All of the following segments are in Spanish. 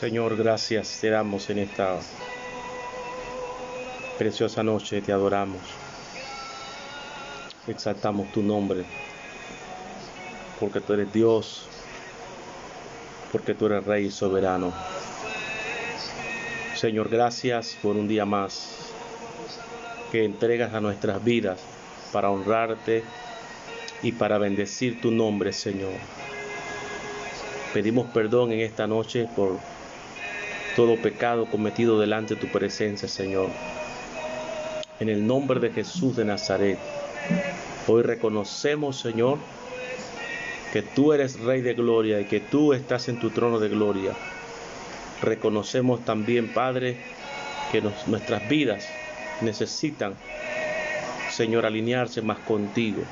Señor, gracias te damos en esta preciosa noche, te adoramos, exaltamos tu nombre, porque tú eres Dios, porque tú eres Rey soberano. Señor, gracias por un día más que entregas a nuestras vidas para honrarte y para bendecir tu nombre, Señor. Pedimos perdón en esta noche por todo pecado cometido delante de tu presencia, Señor. En el nombre de Jesús de Nazaret, hoy reconocemos, Señor, que tú eres Rey de gloria y que tú estás en tu trono de gloria. Reconocemos también, Padre, que nuestras vidas necesitan, Señor, alinearse más contigo.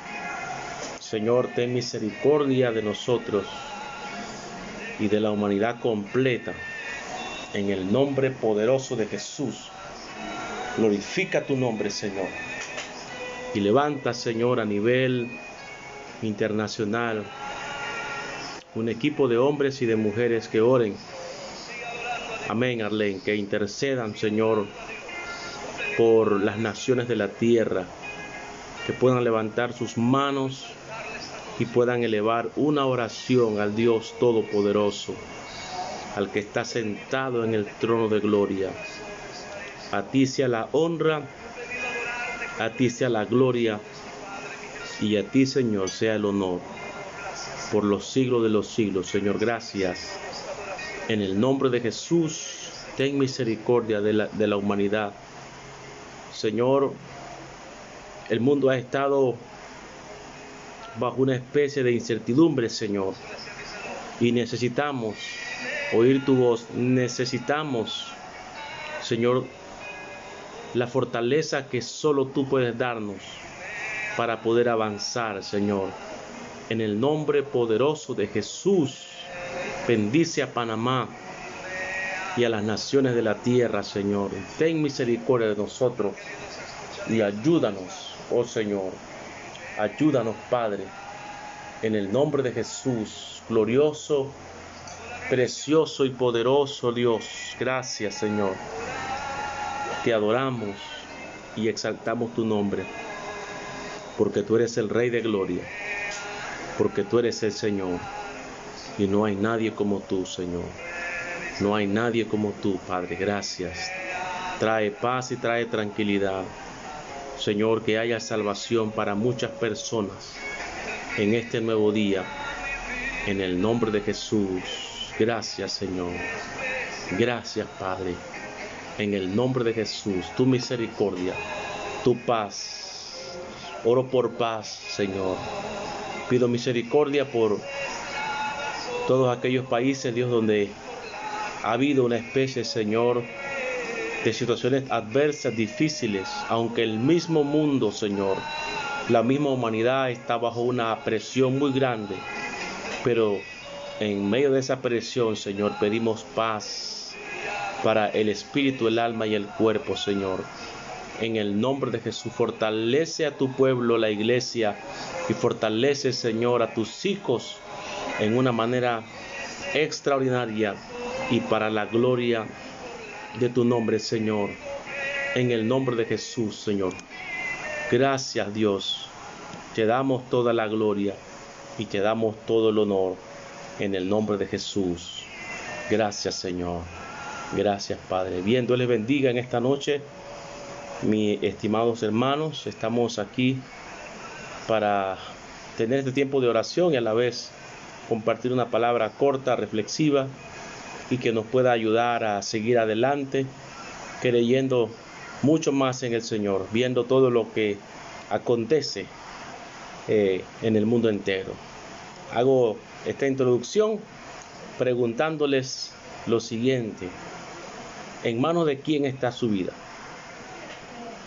Señor, ten misericordia de nosotros y de la humanidad completa. En el nombre poderoso de Jesús, glorifica tu nombre, Señor. Y levanta, Señor, a nivel internacional, un equipo de hombres y de mujeres que oren. Amén, Arlén, que intercedan, Señor, por las naciones de la tierra, que puedan levantar sus manos y puedan elevar una oración al Dios Todopoderoso, al que está sentado en el trono de gloria. A ti sea la honra, a ti sea la gloria, y a ti, Señor, sea el honor, por los siglos de los siglos. Señor, gracias. En el nombre de Jesús, ten misericordia de la humanidad. Señor, el mundo ha estado bajo una especie de incertidumbre, Señor, y necesitamos oír tu voz. Necesitamos, Señor, la fortaleza que solo tú puedes darnos para poder avanzar, Señor. En el nombre poderoso de Jesús, bendice a Panamá y a las naciones de la tierra, Señor. Ten misericordia de nosotros y ayúdanos, oh Señor. Ayúdanos, Padre, en el nombre de Jesús, glorioso, precioso y poderoso Dios. Gracias, Señor. Te adoramos y exaltamos tu nombre, porque tú eres el Rey de gloria, porque tú eres el Señor, y no hay nadie como tú, Señor. No hay nadie como tú, Padre. Gracias. Trae paz y trae tranquilidad. Señor, que haya salvación para muchas personas en este nuevo día, en el nombre de Jesús. Gracias, Señor. Gracias, Padre. En el nombre de Jesús, tu misericordia, tu paz. Oro por paz, Señor. Pido misericordia por todos aquellos países, Dios, donde ha habido una especie, Señor, de situaciones adversas, difíciles, aunque el mismo mundo, Señor, la misma humanidad está bajo una presión muy grande, pero en medio de esa presión, Señor, pedimos paz para el espíritu, el alma y el cuerpo, Señor. En el nombre de Jesús, fortalece a tu pueblo, la iglesia, y fortalece, Señor, a tus hijos en una manera extraordinaria y para la gloria de tu nombre, Señor. En el nombre de Jesús, Señor. Gracias, Dios. Te damos toda la gloria y te damos todo el honor en el nombre de Jesús. Gracias, Señor. Gracias, Padre. Bien, Dios les bendiga en esta noche. Mis estimados hermanos, estamos aquí para tener este tiempo de oración y a la vez compartir una palabra corta, reflexiva y que nos pueda ayudar a seguir adelante, creyendo mucho más en el Señor, viendo todo lo que acontece en el mundo entero. Hago esta introducción preguntándoles lo siguiente: ¿en manos de quién está su vida?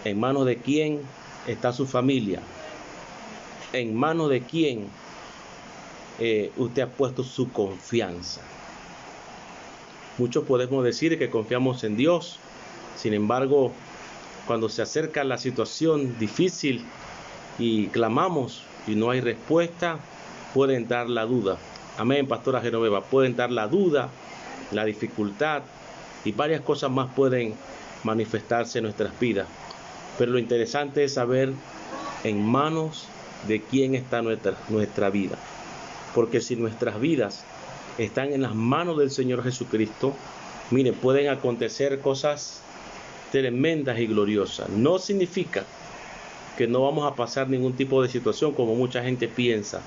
¿En manos de quién está su familia? ¿En manos de quién usted ha puesto su confianza? Muchos podemos decir que confiamos en Dios. Sin embargo, cuando se acerca la situación difícil y clamamos y no hay respuesta, puede entrar la duda. Amén, Pastora Genoveva. Puede entrar la duda, la dificultad y varias cosas más pueden manifestarse en nuestras vidas. Pero lo interesante es saber en manos de quién está nuestra vida. Porque si nuestras vidas están en las manos del Señor Jesucristo, mire, pueden acontecer cosas tremendas y gloriosas. No significa que no vamos a pasar ningún tipo de situación, como mucha gente piensa,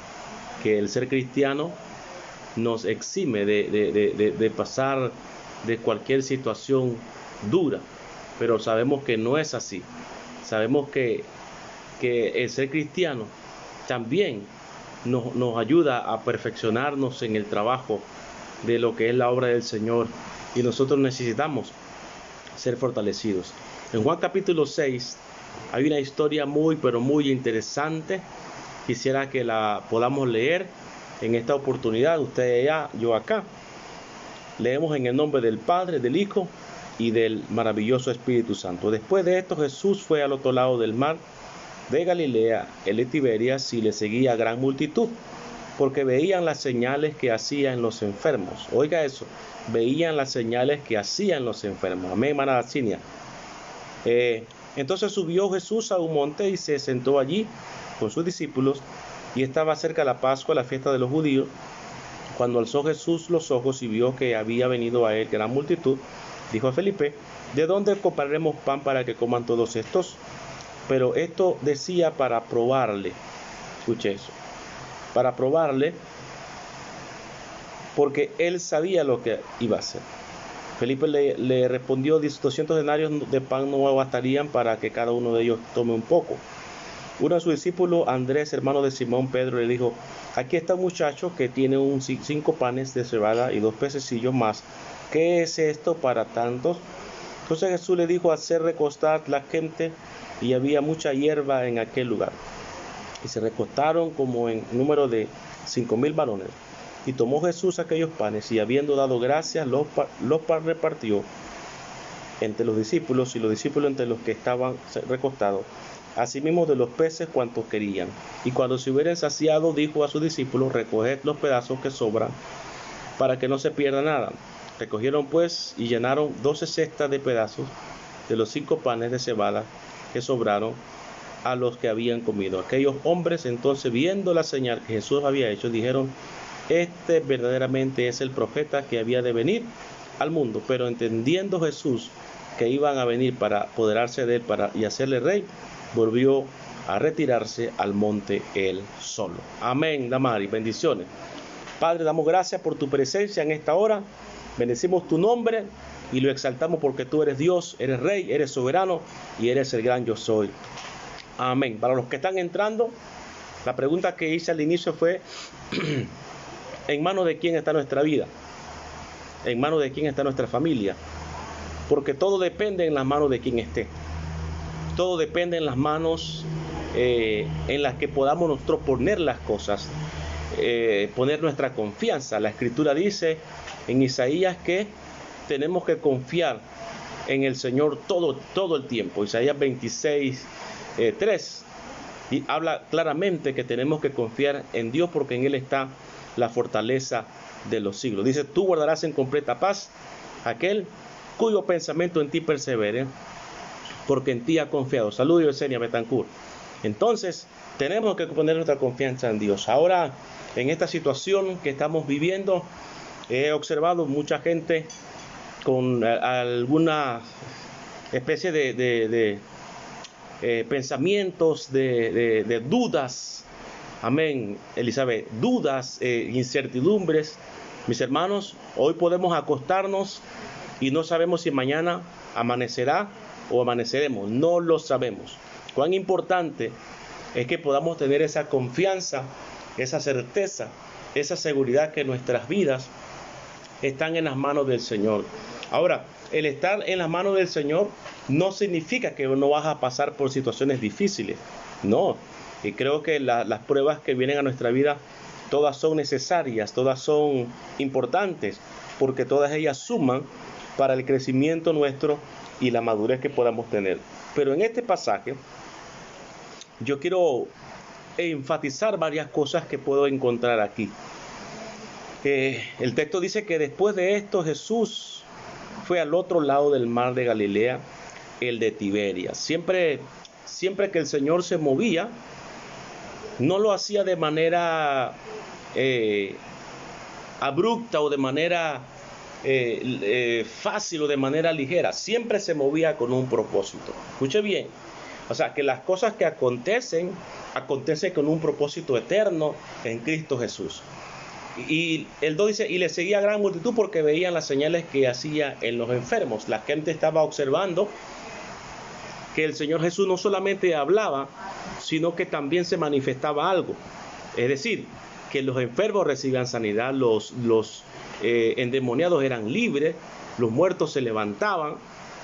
que el ser cristiano nos exime de pasar de cualquier situación dura, pero sabemos que no es así. Sabemos que el ser cristiano también nos ayuda a perfeccionarnos en el trabajo de lo que es la obra del Señor, y nosotros necesitamos ser fortalecidos. En Juan capítulo 6 hay una historia pero muy interesante. Quisiera que la podamos leer en esta oportunidad, usted allá, yo acá. Leemos en el nombre del Padre, del Hijo y del maravilloso Espíritu Santo. Después de esto, Jesús fue al otro lado del mar de Galilea, el de Tiberias, y le seguía gran multitud, porque veían las señales que hacían los enfermos. Oiga eso, veían las señales que hacían los enfermos. Amén, hermana Cinia. Entonces subió Jesús a un monte y se sentó allí con sus discípulos, y estaba cerca la Pascua, la fiesta de los judíos. Cuando alzó Jesús los ojos y vio que había venido a él gran multitud, dijo a Felipe: ¿de dónde compraremos pan para que coman todos estos? Pero esto decía para probarle. Escuche eso. Para probarle, porque él sabía lo que iba a hacer. Felipe le respondió: 200 denarios de pan no bastarían para que cada uno de ellos tome un poco. Uno de sus discípulos, Andrés, hermano de Simón Pedro, le dijo: aquí está un muchacho que tiene 5 panes de cebada y 2 pececillos más. ¿Qué es esto para tantos? Entonces Jesús le dijo: hacer recostar la gente, y había mucha hierba en aquel lugar. Y se recostaron como en número de 5,000 varones. Y tomó Jesús aquellos panes, y habiendo dado gracias, los repartió entre los discípulos, y los discípulos entre los que estaban recostados, asimismo de los peces cuantos querían. Y cuando se hubieran saciado, dijo a sus discípulos: recoged los pedazos que sobran, para que no se pierda nada. Recogieron pues y llenaron 12 cestas de pedazos de los 5 panes de cebada que sobraron a los que habían comido. Aquellos hombres entonces, viendo la señal que Jesús había hecho, dijeron: este verdaderamente es el profeta que había de venir al mundo. Pero entendiendo Jesús que iban a venir para apoderarse de él y hacerle rey, volvió a retirarse al monte él solo. Amén, Damari, bendiciones. Padre, damos gracias por tu presencia en esta hora. Bendecimos tu nombre y lo exaltamos porque tú eres Dios, eres Rey, eres soberano y eres el gran yo soy. Amén. Para los que están entrando, la pregunta que hice al inicio fue: ¿en manos de quién está nuestra vida? ¿En manos de quién está nuestra familia? Porque todo depende en las manos de quien esté. Todo depende en las manos en las que podamos nosotros poner las cosas, poner nuestra confianza. La Escritura dice en Isaías que tenemos que confiar en el Señor todo el tiempo. Isaías 26:3 y habla claramente que tenemos que confiar en Dios, porque en Él está la fortaleza de los siglos. Dice: tú guardarás en completa paz aquel cuyo pensamiento en ti persevere, porque en ti ha confiado. Saludos, Yesenia Betancourt. Entonces tenemos que poner nuestra confianza en Dios. Ahora, en esta situación que estamos viviendo, he observado mucha gente con alguna especie de pensamientos, de dudas. Amén, Elizabeth. Dudas, incertidumbres. Mis hermanos, hoy podemos acostarnos y no sabemos si mañana amanecerá o amaneceremos. No lo sabemos. Cuán importante es que podamos tener esa confianza, esa certeza, esa seguridad que nuestras vidas están en las manos del Señor. Ahora, el estar en las manos del Señor no significa que no vas a pasar por situaciones difíciles. No, y creo que las pruebas que vienen a nuestra vida, todas son necesarias, todas son importantes, porque todas ellas suman para el crecimiento nuestro y la madurez que podamos tener. Pero en este pasaje yo quiero enfatizar varias cosas que puedo encontrar aquí. El texto dice que después de esto Jesús fue al otro lado del mar de Galilea, el de Tiberias. Siempre que el Señor se movía, no lo hacía de manera abrupta o de manera fácil o de manera ligera. Siempre se movía con un propósito. Escuche bien. O sea, que las cosas que acontecen con un propósito eterno en Cristo Jesús. Y el 2 dice, y le seguía gran multitud porque veían las señales que hacía en los enfermos. La gente estaba observando que el Señor Jesús no solamente hablaba, sino que también se manifestaba algo. Es decir, que los enfermos recibían sanidad, los endemoniados eran libres, los muertos se levantaban,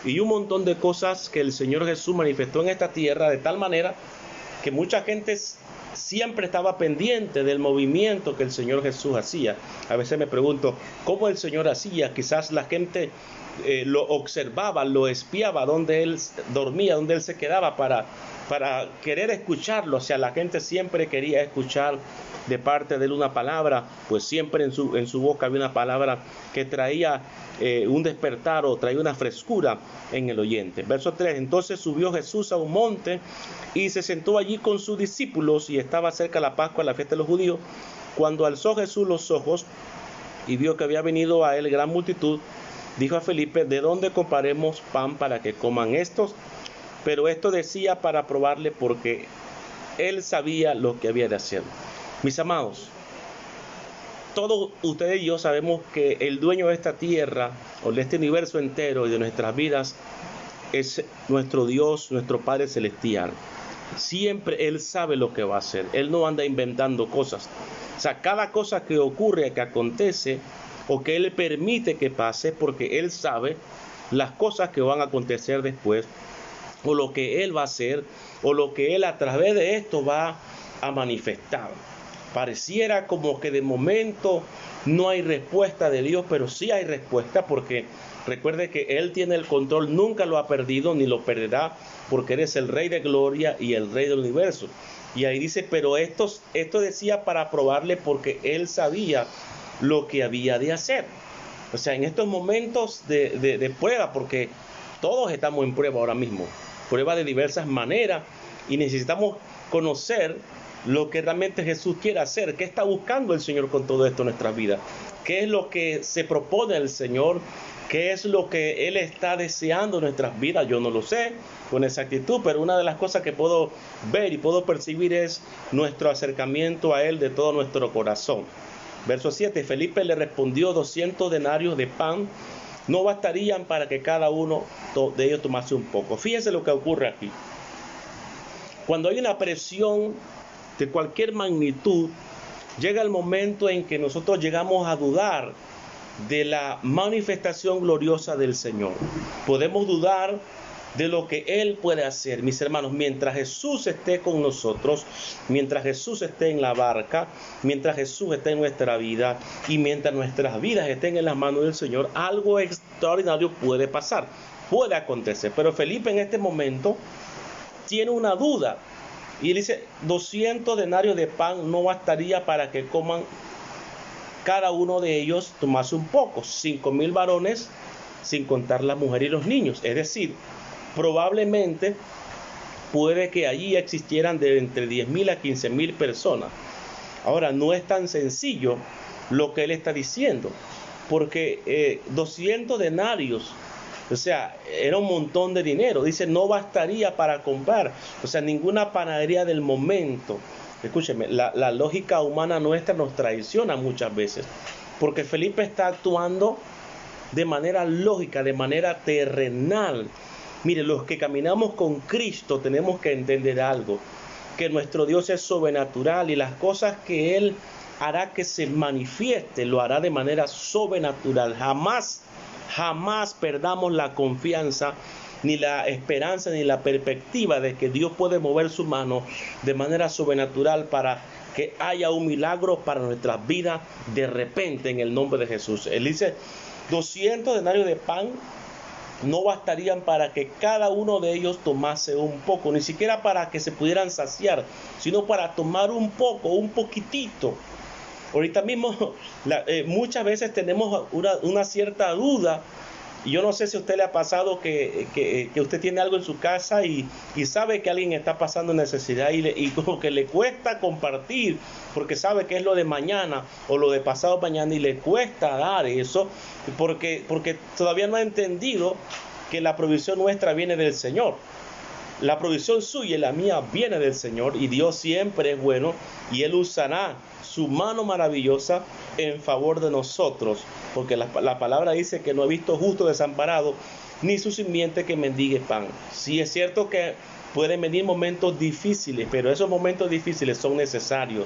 y un montón de cosas que el Señor Jesús manifestó en esta tierra de tal manera que mucha gente siempre estaba pendiente del movimiento que el Señor Jesús hacía. A veces me pregunto, ¿cómo el Señor hacía? Quizás la gente lo observaba, lo espiaba, donde Él dormía, donde Él se quedaba para querer escucharlo. O sea, la gente siempre quería escuchar de parte de Él una palabra, pues siempre en su boca había una palabra que traía un despertar o traía una frescura en el oyente. Verso 3, entonces subió Jesús a un monte y se sentó allí con sus discípulos, y estaba cerca la Pascua, la fiesta de los judíos. Cuando alzó Jesús los ojos y vio que había venido a él gran multitud, dijo a Felipe, ¿de dónde compraremos pan para que coman estos? Pero esto decía para probarle, porque él sabía lo que había de hacer. Mis amados, todos ustedes y yo sabemos que el dueño de esta tierra, o de este universo entero y de nuestras vidas, es nuestro Dios, nuestro Padre Celestial. Siempre Él sabe lo que va a hacer. Él no anda inventando cosas. O sea, cada cosa que ocurre, que acontece, o que Él permite que pase, porque Él sabe las cosas que van a acontecer después, o lo que Él va a hacer, o lo que Él a través de esto va a manifestar. Pareciera como que de momento no hay respuesta de Dios, pero sí hay respuesta, porque recuerde que Él tiene el control, nunca lo ha perdido ni lo perderá, porque eres el Rey de Gloria y el Rey del universo. Y ahí dice, pero esto decía para probarle, porque Él sabía lo que había de hacer. O sea, en estos momentos de prueba, porque todos estamos en prueba ahora mismo, prueba de diversas maneras, y necesitamos conocer lo que realmente Jesús quiere hacer. ¿Qué está buscando el Señor con todo esto en nuestras vidas? ¿Qué es lo que se propone el Señor? ¿Qué es lo que Él está deseando en nuestras vidas? Yo no lo sé con exactitud, pero una de las cosas que puedo ver y puedo percibir es nuestro acercamiento a Él de todo nuestro corazón. Verso 7, Felipe le respondió, 200 denarios de pan no bastarían para que cada uno de ellos tomase un poco. Fíjense lo que ocurre aquí. Cuando hay una presión de cualquier magnitud, llega el momento en que nosotros llegamos a dudar de la manifestación gloriosa del Señor. Podemos dudar de lo que Él puede hacer. Mis hermanos, mientras Jesús esté con nosotros, mientras Jesús esté en la barca, mientras Jesús esté en nuestra vida y mientras nuestras vidas estén en las manos del Señor, algo extraordinario puede pasar, puede acontecer. Pero Felipe en este momento tiene una duda. Y él dice, 200 denarios de pan no bastaría para que coman cada uno de ellos, tomase un poco. 5,000 varones, sin contar la mujer y los niños. Es decir, probablemente puede que allí existieran de entre 10,000 a 15,000 personas. Ahora, no es tan sencillo lo que él está diciendo, porque 200 denarios, o sea, era un montón de dinero. Dice, no bastaría para comprar. O sea, ninguna panadería del momento. Escúcheme, la lógica humana nuestra nos traiciona muchas veces, porque Felipe está actuando de manera lógica, de manera terrenal. Mire, los que caminamos con Cristo tenemos que entender algo, que nuestro Dios es sobrenatural, y las cosas que Él hará que se manifieste, lo hará de manera sobrenatural. Jamás perdamos la confianza, ni la esperanza, ni la perspectiva de que Dios puede mover su mano de manera sobrenatural para que haya un milagro para nuestras vidas de repente, en el nombre de Jesús. Él dice, 200 denarios de pan no bastarían para que cada uno de ellos tomase un poco, ni siquiera para que se pudieran saciar, sino para tomar un poco, un poquitito. Ahorita mismo muchas veces tenemos una cierta duda. Yo no sé si a usted le ha pasado que usted tiene algo en su casa y sabe que alguien está pasando necesidad y como que le cuesta compartir porque sabe que es lo de mañana o lo de pasado mañana y le cuesta dar eso porque todavía no ha entendido que la provisión nuestra viene del Señor. La provisión suya y la mía viene del Señor y Dios siempre es bueno y Él usará su mano maravillosa en favor de nosotros, porque la palabra dice que no he visto justo desamparado ni su simiente que mendigue pan. Sí es cierto que pueden venir momentos difíciles, pero esos momentos difíciles son necesarios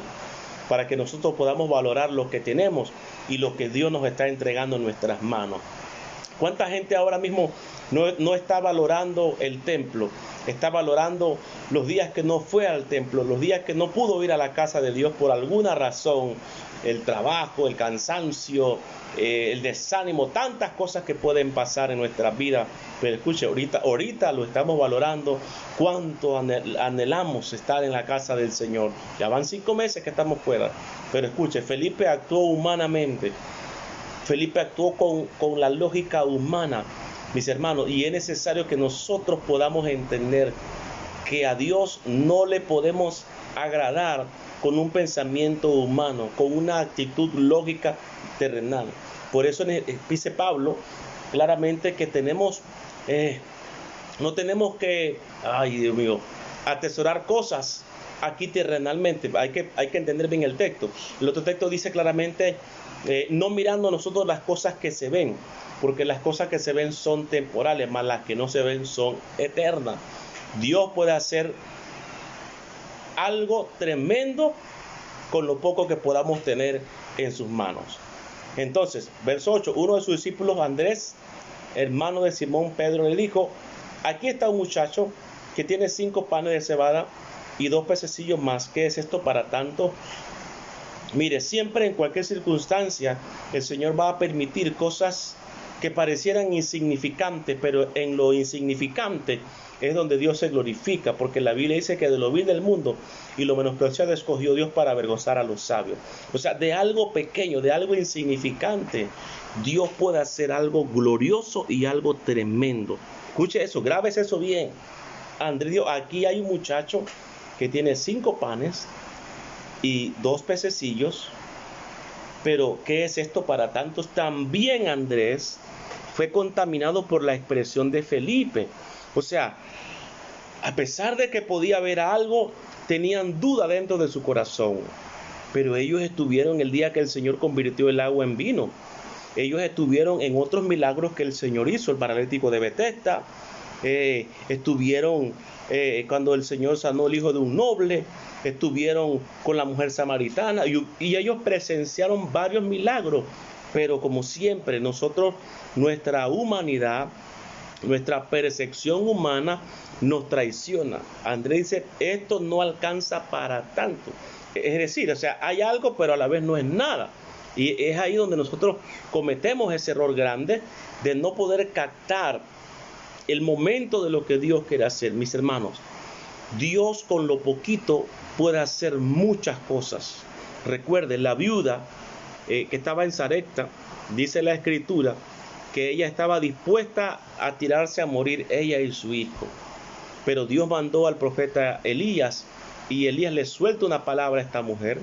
para que nosotros podamos valorar lo que tenemos y lo que Dios nos está entregando en nuestras manos. ¿Cuánta gente ahora mismo no está valorando el templo? Está valorando los días que no fue al templo, los días que no pudo ir a la casa de Dios por alguna razón, el trabajo, el cansancio, el desánimo, tantas cosas que pueden pasar en nuestras vidas. Pero escuche, ahorita lo estamos valorando, cuánto anhelamos estar en la casa del Señor. Ya van 5 meses que estamos fuera, pero escuche, Felipe actuó humanamente. Felipe actuó con la lógica humana, mis hermanos, y es necesario que nosotros podamos entender que a Dios no le podemos agradar con un pensamiento humano, con una actitud lógica terrenal. Por eso dice Pablo claramente que no tenemos que, ay Dios mío, atesorar cosas aquí terrenalmente. Hay que entender bien el texto. El otro texto dice claramente, no mirando nosotros las cosas que se ven, porque las cosas que se ven son temporales, mas las que no se ven son eternas. Dios puede hacer algo tremendo con lo poco que podamos tener en sus manos. Entonces, verso 8, uno de sus discípulos, Andrés, hermano de Simón Pedro, le dijo, aquí está un muchacho que tiene 5 panes de cebada y 2 pececillos más. ¿Qué es esto para tanto? Mire, siempre en cualquier circunstancia el Señor va a permitir cosas que parecieran insignificantes, pero en lo insignificante es donde Dios se glorifica, porque la Biblia dice que de lo vil del mundo y lo menospreciado escogió Dios para avergonzar a los sabios. O sea, de algo pequeño, de algo insignificante, Dios puede hacer algo glorioso y algo tremendo. Escuche eso, grábese eso bien. Andrés, aquí hay un muchacho que tiene 5 panes y 2 pececillos, pero ¿qué es esto para tantos? También Andrés fue contaminado por la expresión de Felipe. O sea, a pesar de que podía haber algo, tenían duda dentro de su corazón. Pero ellos estuvieron el día que el Señor convirtió el agua en vino. Ellos estuvieron en otros milagros que el Señor hizo, el paralítico de Betesda. Estuvieron cuando el Señor sanó el hijo de un noble. Estuvieron con la mujer samaritana y ellos presenciaron varios milagros. Pero como siempre, nuestra humanidad, nuestra percepción humana nos traiciona. Andrés dice, esto no alcanza para tanto. Es decir, o sea, hay algo, pero a la vez no es nada. Y es ahí donde nosotros cometemos ese error grande de no poder captar el momento de lo que Dios quiere hacer. Mis hermanos, Dios con lo poquito puede hacer muchas cosas. Recuerde, la viuda que estaba en Sarepta, dice la Escritura, que ella estaba dispuesta a tirarse a morir, ella y su hijo. Pero Dios mandó al profeta Elías y Elías le suelta una palabra a esta mujer.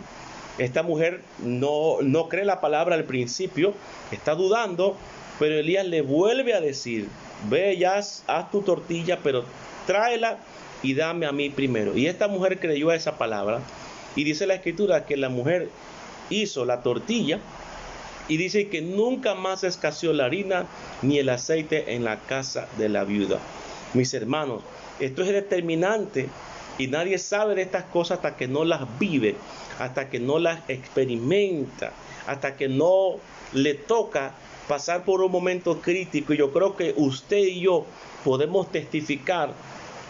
Esta mujer no cree la palabra al principio, está dudando, pero Elías le vuelve a decir, ve ya, haz tu tortilla, pero tráela y dame a mí primero. Y esta mujer creyó a esa palabra y dice la Escritura que la mujer hizo la tortilla y dice que nunca más escaseó la harina ni el aceite en la casa de la viuda. Mis hermanos, esto es determinante y nadie sabe de estas cosas hasta que no las vive, hasta que no las experimenta, hasta que no le toca pasar por un momento crítico. Y yo creo que usted y yo podemos testificar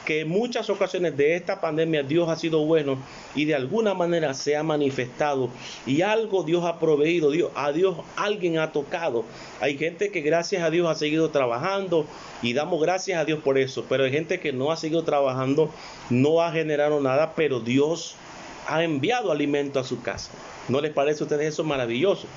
que en muchas ocasiones de esta pandemia Dios ha sido bueno y de alguna manera se ha manifestado y algo Dios ha proveído, a Dios alguien ha tocado. Hay gente que gracias a Dios ha seguido trabajando y damos gracias a Dios por eso, pero hay gente que no ha seguido trabajando, no ha generado nada, pero Dios ha enviado alimento a su casa. ¿No les parece a ustedes eso maravilloso?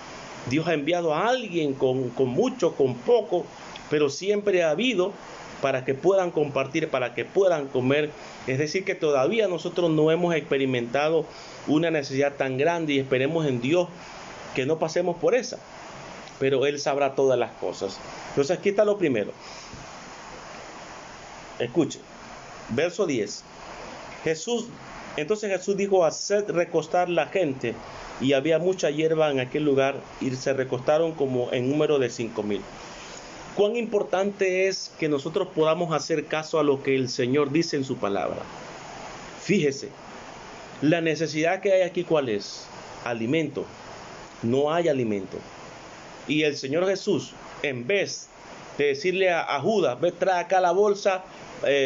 Dios ha enviado a alguien con mucho, con poco, pero siempre ha habido para que puedan compartir, para que puedan comer. Es decir, que todavía nosotros no hemos experimentado una necesidad tan grande y esperemos en Dios que no pasemos por esa. Pero Él sabrá todas las cosas. Entonces aquí está lo primero. Escuche, verso 10. Entonces Jesús dijo: haced recostar la gente. Y había mucha hierba en aquel lugar, y se recostaron como en número de 5,000. Cuán importante es que nosotros podamos hacer caso a lo que el Señor dice en su palabra. Fíjese, la necesidad que hay aquí, ¿cuál es? Alimento. No hay alimento. Y el Señor Jesús, en vez de decirle a Judas: ve, trae acá la bolsa,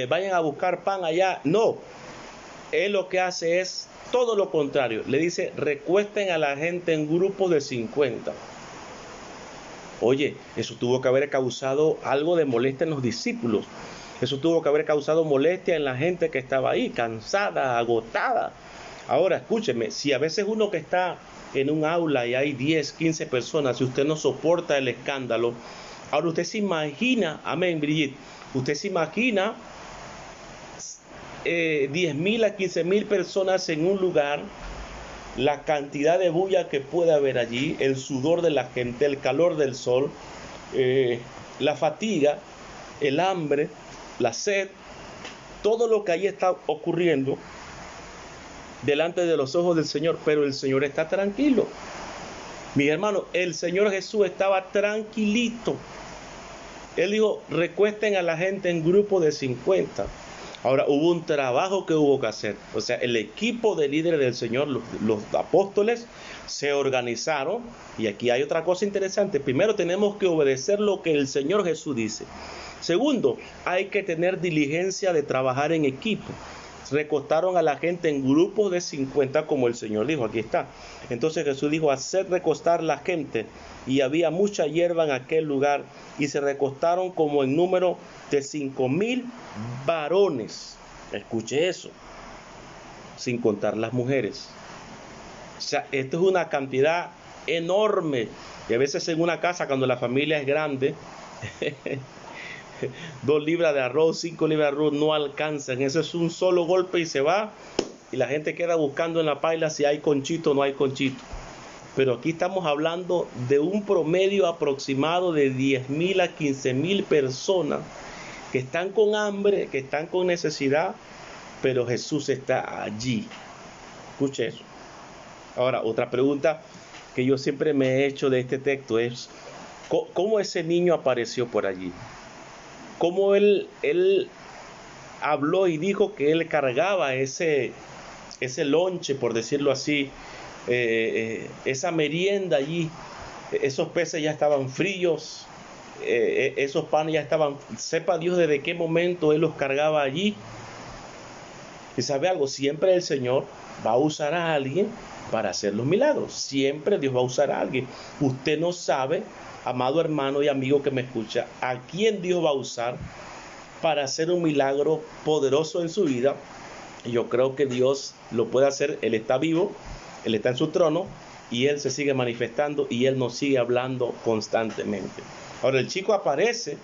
vayan a buscar pan allá. No, Él lo que hace es todo lo contrario. Le dice: recuesten a la gente en grupos de 50. Oye, eso tuvo que haber causado algo de molestia en los discípulos. Eso tuvo que haber causado molestia en la gente que estaba ahí, cansada, agotada. Ahora, escúcheme, si a veces uno que está en un aula y hay 10, 15 personas, si usted no soporta el escándalo, ahora usted se imagina, amén, Brigitte, usted se imagina 10,000 a 15,000 personas en un lugar, la cantidad de bulla que puede haber allí, el sudor de la gente, el calor del sol, la fatiga, el hambre, la sed, todo lo que ahí está ocurriendo delante de los ojos del Señor, pero el Señor está tranquilo. Mi hermano, el Señor Jesús estaba tranquilito. Él dijo: recuesten a la gente en grupo de 50. Ahora, hubo un trabajo que hubo que hacer. O sea, el equipo de líderes del Señor, los apóstoles, se organizaron. Y aquí hay otra cosa interesante. Primero, tenemos que obedecer lo que el Señor Jesús dice. Segundo, hay que tener diligencia de trabajar en equipo. Recostaron a la gente en grupos de 50, como el Señor dijo. Aquí está. Entonces Jesús dijo: haced recostar la gente. Y había mucha hierba en aquel lugar, y se recostaron como en número de 5,000 varones. Escuche eso, sin contar las mujeres. O sea, esto es una cantidad enorme. Y a veces en una casa, cuando la familia es grande, 2 libras de arroz, 5 libras de arroz no alcanzan. Eso es un solo golpe y se va. Y la gente queda buscando en la paila si hay conchito o no hay conchito. Pero aquí estamos hablando de un promedio aproximado de 10,000 a 15,000 personas que están con hambre, que están con necesidad, pero Jesús está allí. Escuche eso. Ahora, otra pregunta que yo siempre me he hecho de este texto es: ¿cómo ese niño apareció por allí? ¿Cómo él habló y dijo que él cargaba ese lonche, por decirlo así, esa merienda allí? Esos peces ya estaban fríos, esos panes ya estaban, sepa Dios desde qué momento Él los cargaba allí. Y sabe algo, siempre el Señor va a usar a alguien para hacer los milagros. Siempre Dios va a usar a alguien. Usted no sabe, amado hermano y amigo que me escucha, a quién Dios va a usar para hacer un milagro poderoso en su vida. Yo creo que Dios lo puede hacer. Él está vivo, Él está en su trono, y Él se sigue manifestando, y Él nos sigue hablando constantemente. Ahora el chico aparece,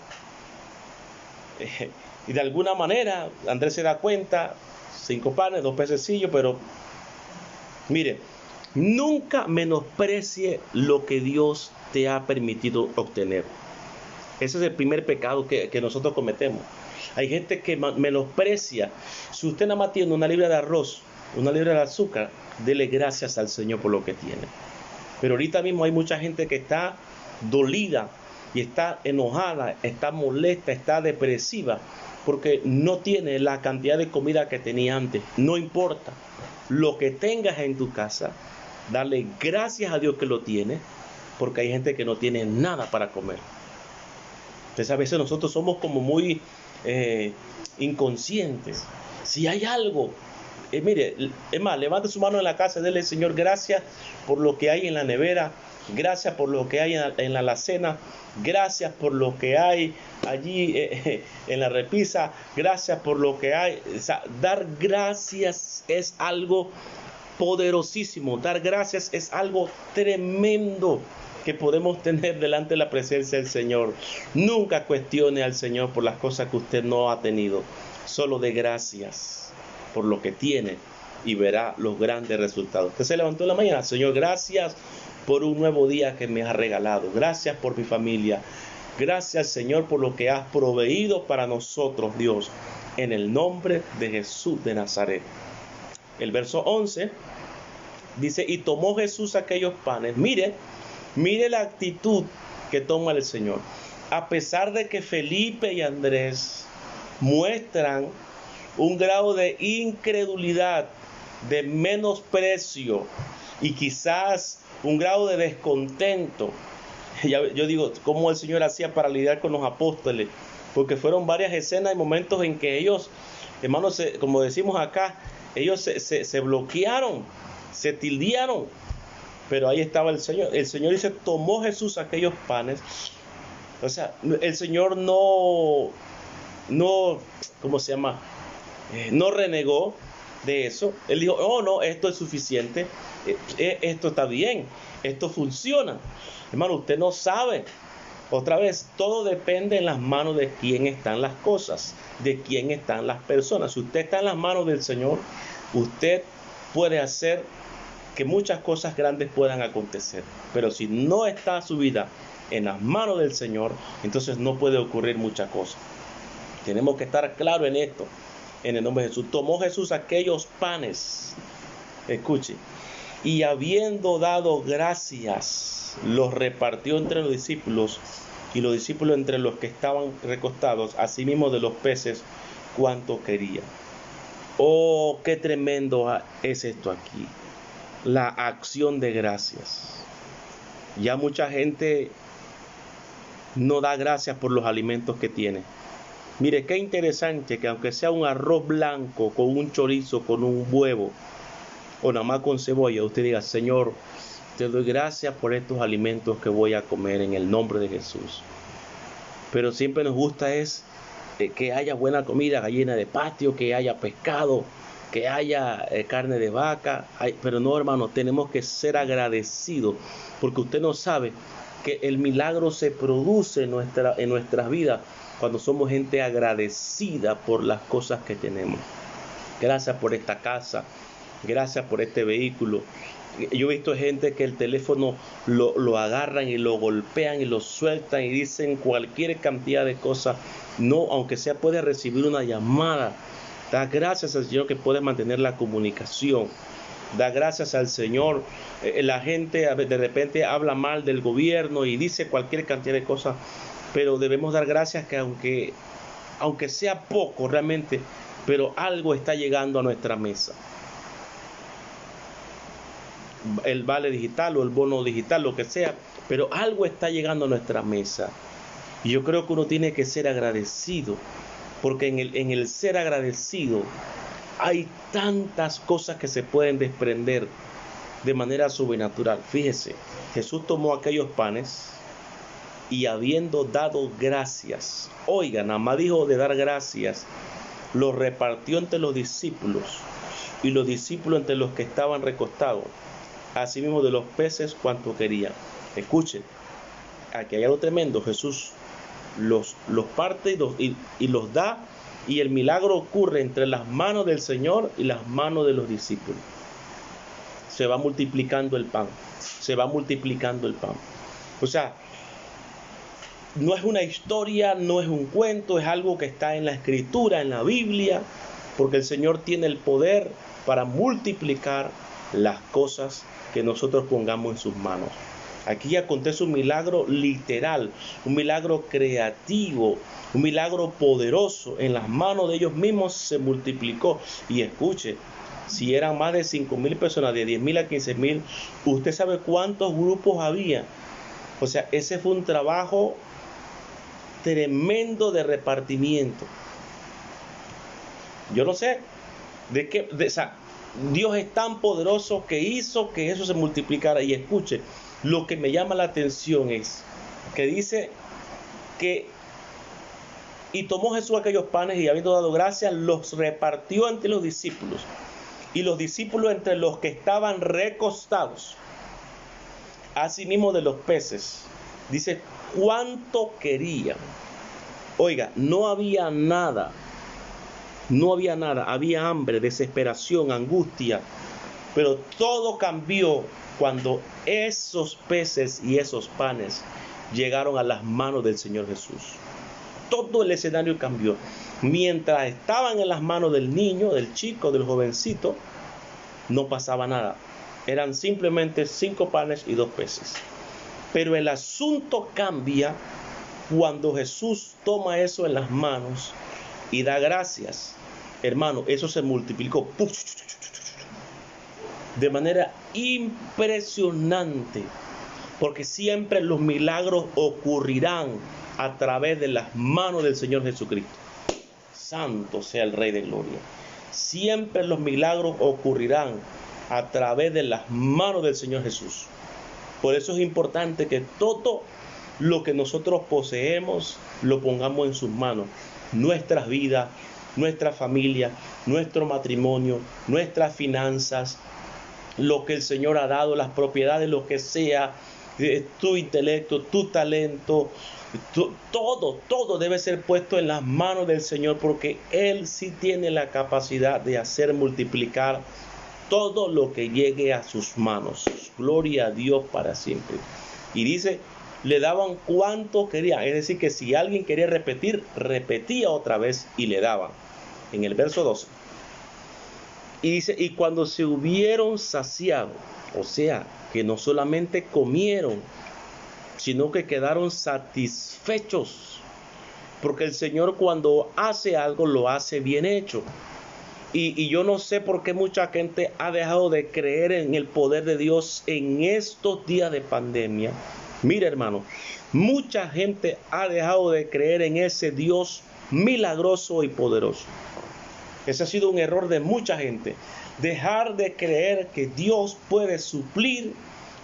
y de alguna manera Andrés se da cuenta: 5 panes, 2 pececillos. Pero mire, nunca menosprecie lo que Dios te ha permitido obtener. Ese es el primer pecado que nosotros cometemos. Hay gente que menosprecia. Si usted nada más tiene 1 libra de arroz, 1 libra de azúcar, dele gracias al Señor por lo que tiene. Pero ahorita mismo hay mucha gente que está dolida y está enojada, está molesta, está depresiva, porque no tiene la cantidad de comida que tenía antes. No importa lo que tengas en tu casa, dale gracias a Dios que lo tiene, porque hay gente que no tiene nada para comer. Entonces a veces nosotros somos como muy inconscientes. Si hay algo, mire, es más, levante su mano en la casa y dele: Señor, gracias por lo que hay en la nevera, gracias por lo que hay en la alacena, gracias por lo que hay allí en la repisa, gracias por lo que hay. O sea, dar gracias es algo poderosísimo. Dar gracias es algo tremendo que podemos tener delante de la presencia del Señor. Nunca cuestione al Señor por las cosas que usted no ha tenido. Solo dé gracias por lo que tiene y verá los grandes resultados. Usted se levantó en la mañana. Señor, gracias por un nuevo día que me has regalado. Gracias por mi familia. Gracias, Señor, por lo que has proveído para nosotros, Dios, en el nombre de Jesús de Nazaret. El verso 11 dice, y tomó Jesús aquellos panes. Mire la actitud que toma el Señor. A pesar de que Felipe y Andrés muestran un grado de incredulidad, de menosprecio y quizás un grado de descontento. Yo digo, ¿cómo el Señor hacía para lidiar con los apóstoles? Porque fueron varias escenas y momentos en que ellos, hermanos, como decimos acá, ellos se bloquearon, se tildearon. Pero ahí estaba el Señor. El Señor dice, tomó Jesús aquellos panes. O sea, el Señor no, ¿cómo se llama? No renegó de eso. Él dijo, oh no, esto es suficiente, esto está bien, esto funciona. Hermano, usted no sabe. Otra vez, todo depende en las manos de quién están las cosas, de quién están las personas. Si usted está en las manos del Señor, usted puede hacer que muchas cosas grandes puedan acontecer. Pero si no está su vida en las manos del Señor, entonces no puede ocurrir muchas cosas. Tenemos que estar claros en esto. En el nombre de Jesús. Tomó Jesús aquellos panes. Escuche. Y habiendo dado gracias, los repartió entre los discípulos, y los discípulos entre los que estaban recostados, asimismo de los peces, cuanto querían. Oh, qué tremendo es esto aquí. La acción de gracias. Ya mucha gente no da gracias por los alimentos que tiene. Mire, qué interesante que aunque sea un arroz blanco con un chorizo, con un huevo o nada más con cebolla, usted diga, Señor, te doy gracias por estos alimentos que voy a comer en el nombre de Jesús. Pero siempre nos gusta es que haya buena comida, gallina de patio, que haya pescado, que haya carne de vaca. Pero no, hermano, tenemos que ser agradecidos, porque usted no sabe que el milagro se produce en nuestras vidas cuando somos gente agradecida por las cosas que tenemos. Gracias por esta casa, gracias por este vehículo. Yo he visto gente que el teléfono lo agarran y lo golpean y lo sueltan y dicen cualquier cantidad de cosas. No, aunque sea puede recibir una llamada. Da gracias al Señor que puede mantener la comunicación. Da gracias al Señor. La gente de repente habla mal del gobierno y dice cualquier cantidad de cosas. Pero debemos dar gracias que aunque sea poco realmente, pero algo está llegando a nuestra mesa. El vale digital o el bono digital, lo que sea, pero algo está llegando a nuestra mesa. Y yo creo que uno tiene que ser agradecido, porque en el ser agradecido hay tantas cosas que se pueden desprender de manera sobrenatural. Fíjese, Jesús tomó aquellos panes y habiendo dado gracias, oiga, nada más dijo de dar gracias, los repartió entre los discípulos y los discípulos entre los que estaban recostados, asimismo de los peces cuanto querían. Escuchen, aquí hay algo tremendo. Jesús los parte y los da, y el milagro ocurre entre las manos del Señor y las manos de los discípulos. Se va multiplicando el pan, se va multiplicando el pan. O sea, no es una historia, no es un cuento, es algo que está en la Escritura, en la Biblia, porque el Señor tiene el poder para multiplicar las cosas que nosotros pongamos en sus manos. Aquí acontece un milagro literal, un milagro creativo, un milagro poderoso. En las manos de ellos mismos se multiplicó. Y escuche, si eran más de 5,000 personas, de 10,000 a 15,000, usted sabe cuántos grupos había. O sea, ese fue un trabajo tremendo de repartimiento. Yo no sé Dios es tan poderoso que hizo que eso se multiplicara. Y escuche, lo que me llama la atención es que dice que y tomó Jesús aquellos panes y habiendo dado gracias los repartió entre los discípulos y los discípulos entre los que estaban recostados, asimismo de los peces. Dice, cuánto querían. Oiga, no había nada, había hambre, desesperación, angustia, pero todo cambió cuando esos peces y esos panes llegaron a las manos del Señor Jesús. Todo el escenario cambió. Mientras estaban en las manos del niño, del chico, del jovencito, no pasaba nada. Eran simplemente 5 panes y 2 peces. Pero el asunto cambia cuando Jesús toma eso en las manos y da gracias. Hermano, eso se multiplicó de manera impresionante, porque siempre los milagros ocurrirán a través de las manos del Señor Jesucristo. Santo sea el Rey de Gloria. Siempre los milagros ocurrirán a través de las manos del Señor Jesús. Por eso es importante que todo lo que nosotros poseemos lo pongamos en sus manos. Nuestras vidas, nuestra familia, nuestro matrimonio, nuestras finanzas, lo que el Señor ha dado, las propiedades, lo que sea, tu intelecto, tu talento, todo debe ser puesto en las manos del Señor, porque Él sí tiene la capacidad de hacer multiplicar todo lo que llegue a sus manos. Gloria a Dios para siempre. Y dice, le daban cuanto querían. Es decir, que si alguien quería repetir, repetía otra vez y le daban. En el verso 12. Y dice, y cuando se hubieron saciado, o sea, que no solamente comieron, sino que quedaron satisfechos. Porque el Señor cuando hace algo, lo hace bien hecho. Y yo no sé por qué mucha gente ha dejado de creer en el poder de Dios en estos días de pandemia. Mira, hermano, mucha gente ha dejado de creer en ese Dios milagroso y poderoso. Ese ha sido un error de mucha gente. Dejar de creer que Dios puede suplir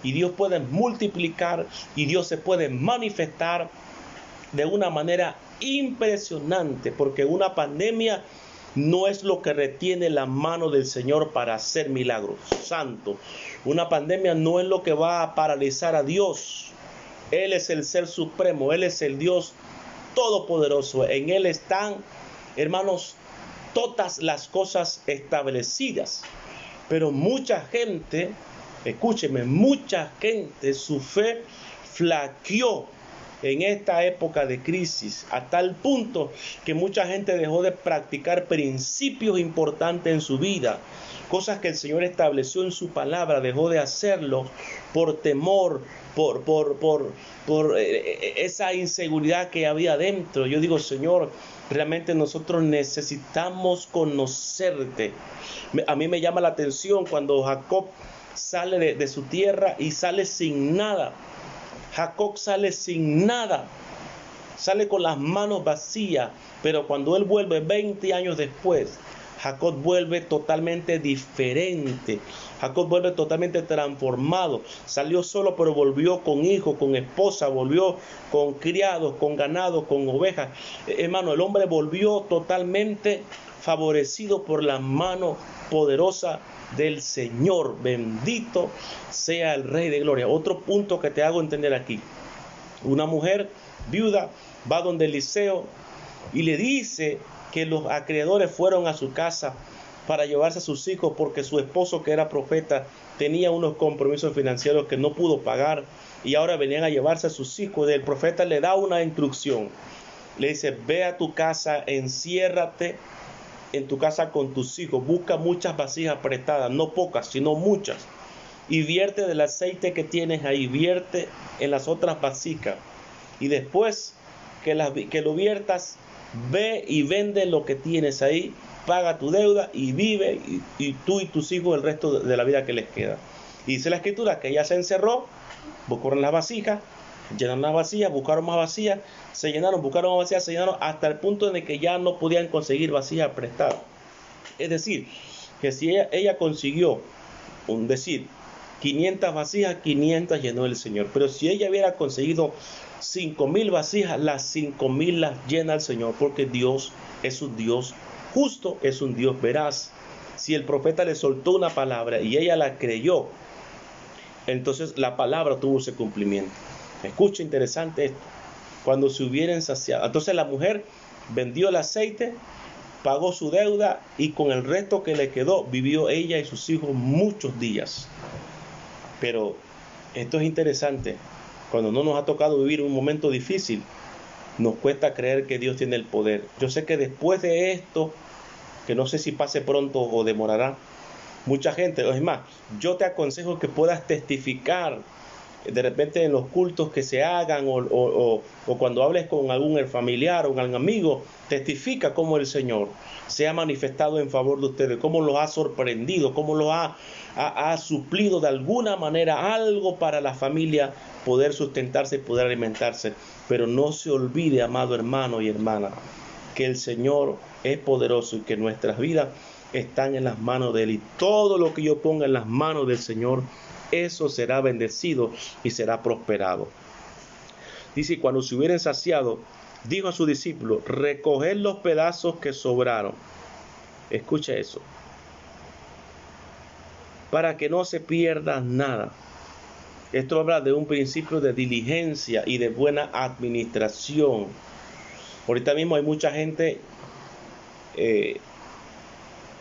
y Dios puede multiplicar y Dios se puede manifestar de una manera impresionante, porque una pandemia no es lo que retiene la mano del Señor para hacer milagros. Santo, una pandemia no es lo que va a paralizar a Dios. Él es el ser supremo, Él es el Dios todopoderoso. En Él están, hermanos, todas las cosas establecidas. Pero mucha gente, escúcheme, mucha gente, su fe flaqueó en esta época de crisis, a tal punto que mucha gente dejó de practicar principios importantes en su vida, cosas que el Señor estableció en su palabra, dejó de hacerlo por temor, por esa inseguridad que había dentro. Yo digo, Señor, realmente nosotros necesitamos conocerte. A mí me llama la atención cuando Jacob sale de su tierra y sale sin nada. Jacob sale sin nada, sale con las manos vacías, pero cuando él vuelve 20 años después, Jacob vuelve totalmente diferente. Jacob vuelve totalmente transformado. Salió solo, pero volvió con hijo, con esposa, volvió con criados, con ganado, con ovejas. Hermano, el hombre volvió totalmente favorecido por la mano poderosa del Señor. Bendito sea el Rey de Gloria. Otro punto que te hago entender aquí. Una mujer viuda va donde Eliseo y le dice que los acreedores fueron a su casa para llevarse a sus hijos porque su esposo, que era profeta, tenía unos compromisos financieros que no pudo pagar y ahora venían a llevarse a sus hijos. El profeta le da una instrucción. Le dice, ve a tu casa, enciérrate en tu casa con tus hijos, busca muchas vasijas prestadas, no pocas, sino muchas, y vierte del aceite que tienes ahí, vierte en las otras vasijas, y después que lo viertas, ve y vende lo que tienes ahí, paga tu deuda y vive, y tú y tus hijos el resto de la vida que les queda. Y dice la Escritura que ella se encerró, buscaron las vasijas, llenaron las vasijas, buscaron más vasijas, se llenaron, buscaron más vasijas, se llenaron hasta el punto de que ya no podían conseguir vasijas prestadas. Es decir, que si ella consiguió, 500 vasijas, 500 llenó el Señor. Pero si ella hubiera conseguido 5,000 vasijas, las 5,000 las llena el Señor, porque Dios es un Dios justo, es un Dios veraz. Si el profeta le soltó una palabra y ella la creyó, entonces la palabra tuvo ese cumplimiento. Escucha, interesante esto. Cuando se hubieran saciado. Entonces la mujer vendió el aceite, pagó su deuda y con el resto que le quedó vivió ella y sus hijos muchos días. Pero esto es interesante. Cuando no nos ha tocado vivir un momento difícil, nos cuesta creer que Dios tiene el poder. Yo sé que después de esto, que no sé si pase pronto o demorará, mucha gente, es más, yo te aconsejo que puedas testificar de repente en los cultos que se hagan o cuando hables con algún familiar o algún amigo, testifica cómo el Señor se ha manifestado en favor de ustedes, cómo los ha sorprendido, cómo los ha suplido de alguna manera algo para la familia poder sustentarse y poder alimentarse. Pero no se olvide, amado hermano y hermana, que el Señor es poderoso y que nuestras vidas están en las manos de Él. Y todo lo que yo ponga en las manos del Señor, eso será bendecido y será prosperado. Dice, cuando se hubieran saciado, dijo a sus discípulos, recoged los pedazos que sobraron. Escucha eso. Para que no se pierda nada. Esto habla de un principio de diligencia y de buena administración. Ahorita mismo hay mucha gente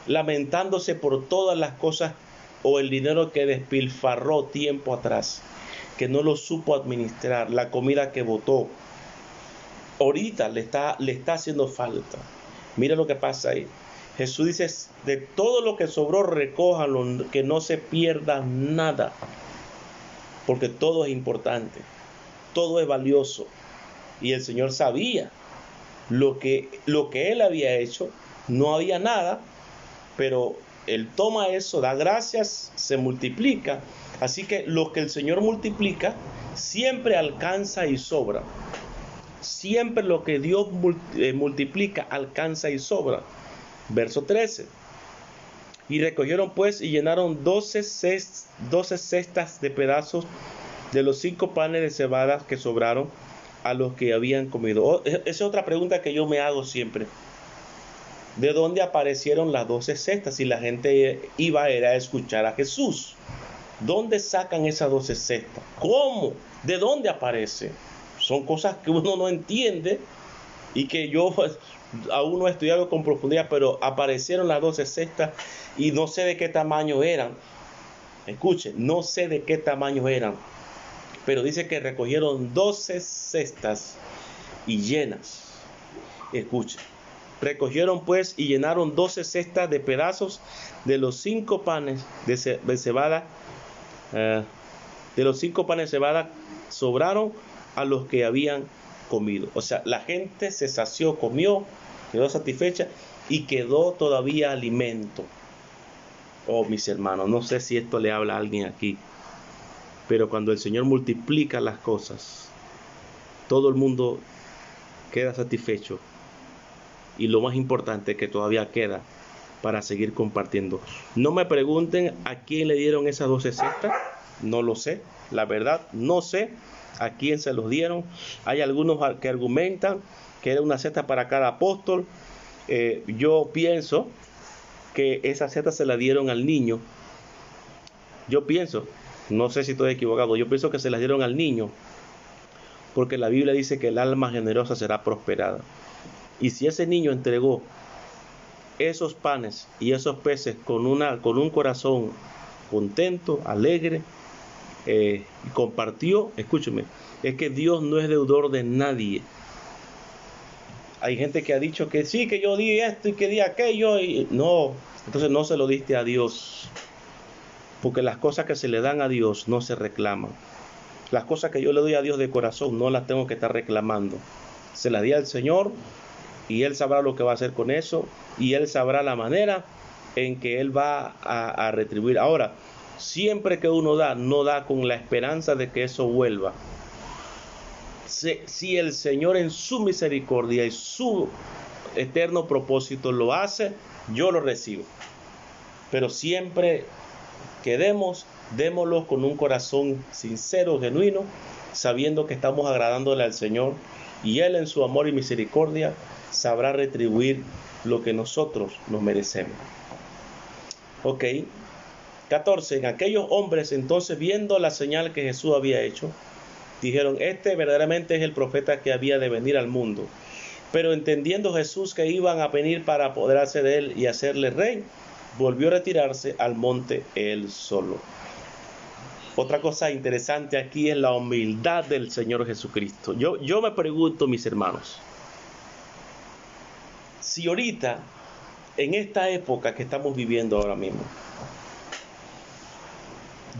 lamentándose por todas las cosas o el dinero que despilfarró tiempo atrás, que no lo supo administrar, la comida que botó. Ahorita le está haciendo falta. Mira lo que pasa ahí. Jesús dice, de todo lo que sobró, recójanlo, que no se pierda nada. Porque todo es importante, todo es valioso. Y el Señor sabía lo que Él había hecho, no había nada, pero Él toma eso, da gracias, se multiplica. Así que lo que el Señor multiplica siempre alcanza y sobra. Siempre lo que Dios multiplica alcanza y sobra. Verso 13. Y recogieron pues y llenaron 12 cestas de pedazos de los 5 panes de cebada que sobraron a los que habían comido. Esa es otra pregunta que yo me hago siempre. ¿De dónde aparecieron las 12 cestas? Si la gente iba a ir a escuchar a Jesús. ¿Dónde sacan esas 12 cestas? ¿Cómo? ¿De dónde aparece? Son cosas que uno no entiende y que yo aún no he estudiado con profundidad, pero aparecieron las 12 cestas y no sé de qué tamaño eran. Escuchen, no sé de qué tamaño eran, pero dice que recogieron 12 cestas y llenas. Escuchen, recogieron pues y llenaron 12 cestas de pedazos de los 5 panes de cebada. De los 5 panes de cebada sobraron a los que habían comido. O sea, la gente se sació, comió, quedó satisfecha y quedó todavía alimento. Oh, mis hermanos, no sé si esto le habla a alguien aquí, pero cuando el Señor multiplica las cosas, todo el mundo queda satisfecho y lo más importante es que todavía queda para seguir compartiendo. No me pregunten a quién le dieron esas 12 cestas, no lo sé, la verdad, no sé a quién se los dieron. Hay algunos que argumentan que era una cesta para cada apóstol. Yo pienso que esa cesta se la dieron al niño. Yo pienso, no sé si estoy equivocado, yo pienso que se la dieron al niño, porque la Biblia dice que el alma generosa será prosperada. Y si ese niño entregó esos panes y esos peces con un corazón contento, alegre, y compartió, escúcheme, es que Dios no es deudor de nadie. Hay gente que ha dicho que sí, que yo di esto y que di aquello, y no, entonces no se lo diste a Dios, porque las cosas que se le dan a Dios no se reclaman. Las cosas que yo le doy a Dios de corazón no las tengo que estar reclamando, se las di al Señor y Él sabrá lo que va a hacer con eso y Él sabrá la manera en que Él va a retribuir. Ahora, siempre que uno da, no da con la esperanza de que eso vuelva. Si el Señor en su misericordia y su eterno propósito lo hace, yo lo recibo. Pero siempre que démoslo con un corazón sincero, genuino, sabiendo que estamos agradándole al Señor y Él en su amor y misericordia sabrá retribuir lo que nosotros nos merecemos. Ok. 14. En aquellos hombres entonces, viendo la señal que Jesús había hecho, dijeron, este verdaderamente es el profeta que había de venir al mundo. Pero entendiendo Jesús que iban a venir para apoderarse de él y hacerle rey, volvió a retirarse al monte él solo. Otra cosa interesante aquí es la humildad del Señor Jesucristo. Yo me pregunto, mis hermanos, si ahorita, en esta época que estamos viviendo ahora mismo,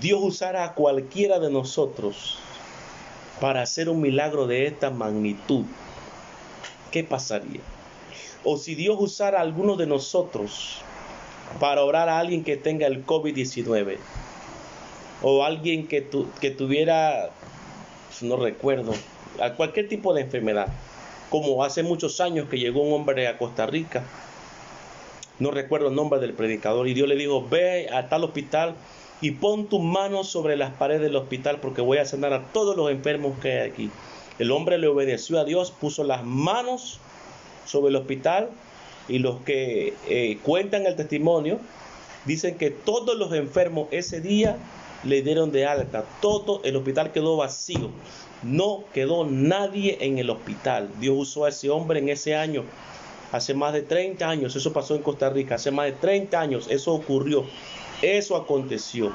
Dios usara a cualquiera de nosotros para hacer un milagro de esta magnitud, ¿qué pasaría? O si Dios usara a algunos de nosotros para orar a alguien que tenga el COVID-19, o alguien que tuviera, no recuerdo, a cualquier tipo de enfermedad, como hace muchos años que llegó un hombre a Costa Rica, no recuerdo el nombre del predicador, y Dios le dijo, ve a tal hospital y pon tus manos sobre las paredes del hospital porque voy a sanar a todos los enfermos que hay aquí. El hombre le obedeció a Dios, puso las manos sobre el hospital, y los que cuentan el testimonio dicen que todos los enfermos ese día le dieron de alta. Todo el hospital quedó vacío, no quedó nadie en el hospital. Dios usó a ese hombre en ese año, hace más de 30 años. Eso pasó en Costa Rica, hace más de 30 años eso ocurrió, eso aconteció.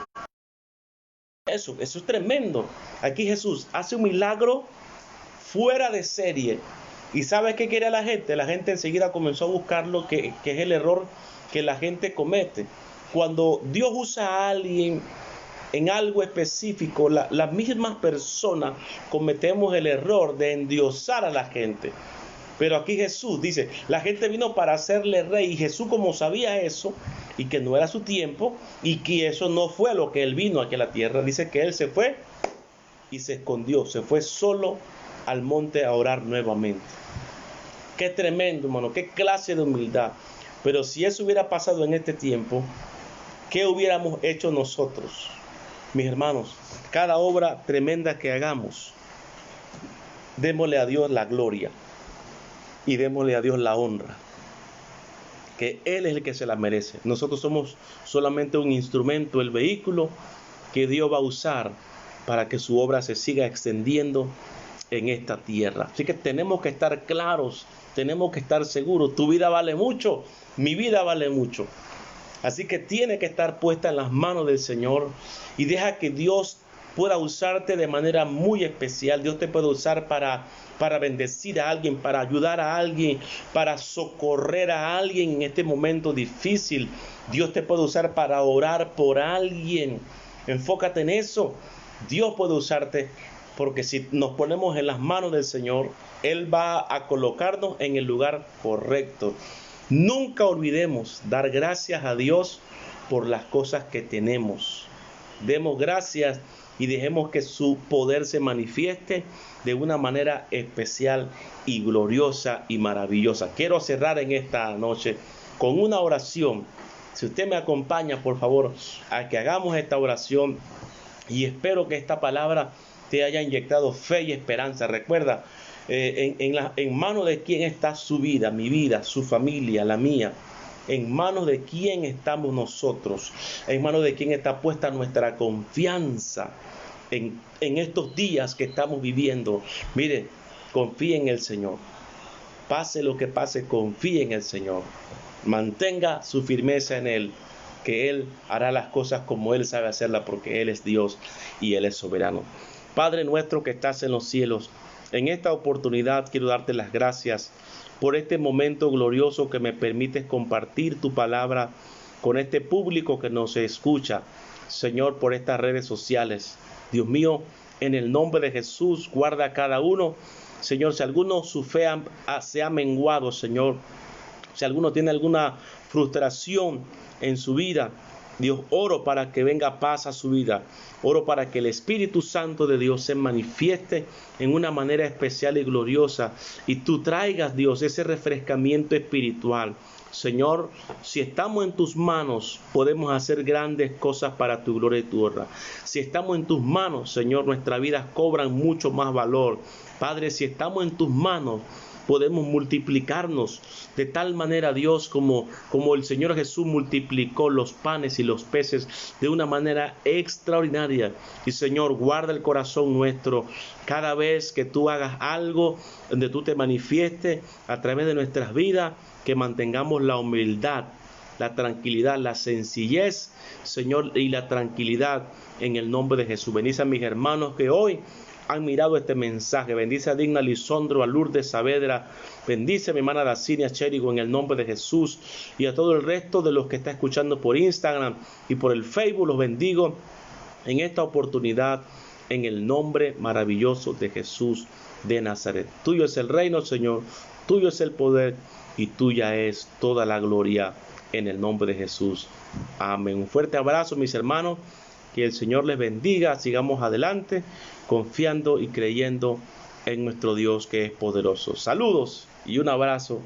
Eso es tremendo. Aquí Jesús hace un milagro fuera de serie. ¿Y sabe qué quería la gente? La gente enseguida comenzó a buscar lo que es el error que la gente comete. Cuando Dios usa a alguien en algo específico, las mismas personas cometemos el error de endiosar a la gente. Pero aquí Jesús dice, la gente vino para hacerle rey, y Jesús, como sabía eso y que no era su tiempo y que eso no fue lo que él vino aquí a la tierra, dice que él se fue y se escondió, se fue solo al monte a orar nuevamente. Qué tremendo, hermano, qué clase de humildad. Pero si eso hubiera pasado en este tiempo, ¿qué hubiéramos hecho nosotros? Mis hermanos, cada obra tremenda que hagamos, démosle a Dios la gloria y démosle a Dios la honra, que Él es el que se la merece. Nosotros somos solamente un instrumento, el vehículo que Dios va a usar para que su obra se siga extendiendo en esta tierra. Así que tenemos que estar claros, tenemos que estar seguros. Tu vida vale mucho, mi vida vale mucho. Así que tiene que estar puesta en las manos del Señor y deja que Dios pueda usarte de manera muy especial. Dios te puede usar para bendecir a alguien, para ayudar a alguien, para socorrer a alguien en este momento difícil. Dios te puede usar para orar por alguien. Enfócate en eso. Dios puede usarte, porque si nos ponemos en las manos del Señor, Él va a colocarnos en el lugar correcto. Nunca olvidemos dar gracias a Dios por las cosas que tenemos. Demos gracias y dejemos que su poder se manifieste de una manera especial y gloriosa y maravillosa. Quiero cerrar en esta noche con una oración. Si usted me acompaña, por favor, a que hagamos esta oración, y espero que esta palabra te haya inyectado fe y esperanza. Recuerda, en manos de quién está su vida, mi vida, su familia, la mía. En manos de quién estamos nosotros. En manos de quién está puesta nuestra confianza en estos días que estamos viviendo. Mire, confíe en el Señor. Pase lo que pase, confíe en el Señor. Mantenga su firmeza en Él, que Él hará las cosas como Él sabe hacerlas, porque Él es Dios y Él es soberano. Padre nuestro que estás en los cielos, en esta oportunidad quiero darte las gracias por este momento glorioso que me permites compartir tu palabra con este público que nos escucha. Señor, por estas redes sociales. Dios mío, en el nombre de Jesús, guarda a cada uno. Señor, si alguno su fe se ha menguado, Señor, si alguno tiene alguna frustración en su vida, Dios, oro para que venga paz a su vida. Oro para que el Espíritu Santo de Dios se manifieste en una manera especial y gloriosa. Y tú traigas, Dios, ese refrescamiento espiritual. Señor, si estamos en tus manos, podemos hacer grandes cosas para tu gloria y tu honra. Si estamos en tus manos, Señor, nuestras vidas cobran mucho más valor. Padre, si estamos en tus manos, podemos multiplicarnos de tal manera, Dios, como el Señor Jesús multiplicó los panes y los peces de una manera extraordinaria. Y Señor, guarda el corazón nuestro cada vez que tú hagas algo, donde tú te manifiestes a través de nuestras vidas, que mantengamos la humildad, la tranquilidad, la sencillez, Señor, y la tranquilidad en el nombre de Jesús. Bendice a mis hermanos que hoy han mirado este mensaje. Bendice a Digna Lisondro, a Lourdes Saavedra. Bendice a mi hermana Dacinia Chérigo en el nombre de Jesús. Y a todo el resto de los que está escuchando por Instagram y por el Facebook, los bendigo en esta oportunidad en el nombre maravilloso de Jesús de Nazaret. Tuyo es el reino, Señor. Tuyo es el poder y tuya es toda la gloria en el nombre de Jesús. Amén. Un fuerte abrazo, mis hermanos. Que el Señor les bendiga. Sigamos adelante, confiando y creyendo en nuestro Dios que es poderoso. Saludos y un abrazo